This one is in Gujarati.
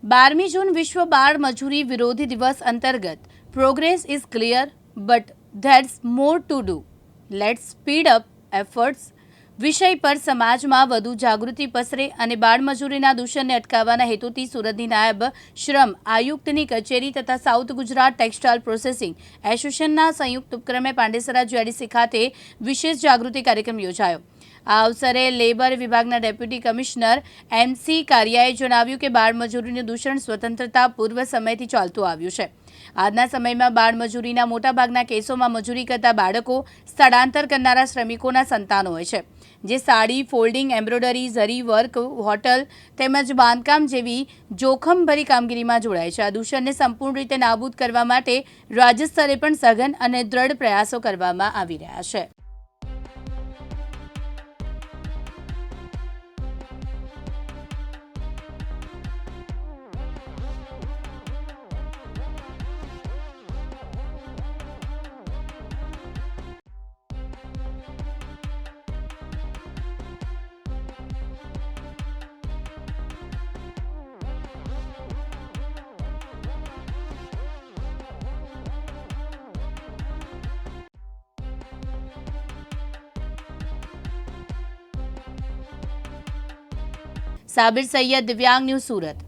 12મી જૂન વિશ્વ બાળ મજૂરી વિરોધી દિવસ અંતર્ગત progress is clear but that's more to do. Let's speed up efforts વિષય પર સમાજમાં વધુ જાગૃતિ પસરે અને બાળમજૂરીના દૂષણને અટકાવવાના હેતુથી સુરતની નાયબ શ્રમ આયુક્તની કચેરી તથા સાઉથ ગુજરાત ટેક્સટાઇલ પ્રોસેસિંગ એસોસિએશનના સંયુક્ત ઉપક્રમે પાંડેસરા જીઆઈડીસી ખાતે વિશેષ જાગૃતિ કાર્યક્રમ યોજાયો. આ અવસરે લેબર વિભાગના ડેપ્યુટી કમિશનર એમસી કારિયાએ જણાવ્યું કે બાળમજૂરીનું દૂષણ સ્વતંત્રતા પૂર્વ સમયથી ચાલતું આવ્યું છે. આજના સમયમાં બાળમજૂરીના મોટાભાગના કેસોમાં મજૂરી કરતા બાળકો સ્થળાંતર કરનારા શ્રમિકોના સંતાનો હોય છે, જે sari, folding, embroidery, zari work, hotel તેમજ બાંધકામ જેવી જોખમભરી કામગીરીમાં જોડાય છે. આ દૂષણને સંપૂર્ણ રીતે નાબૂદ કરવા માટે રાજ્ય સ્તરે પણ સઘન અને દ્રઢ પ્રયાસો કરવામાં આવી રહ્યા છે. સાબિર સૈયદ, દિવ્યાંગ ન્યૂઝ, સુરત.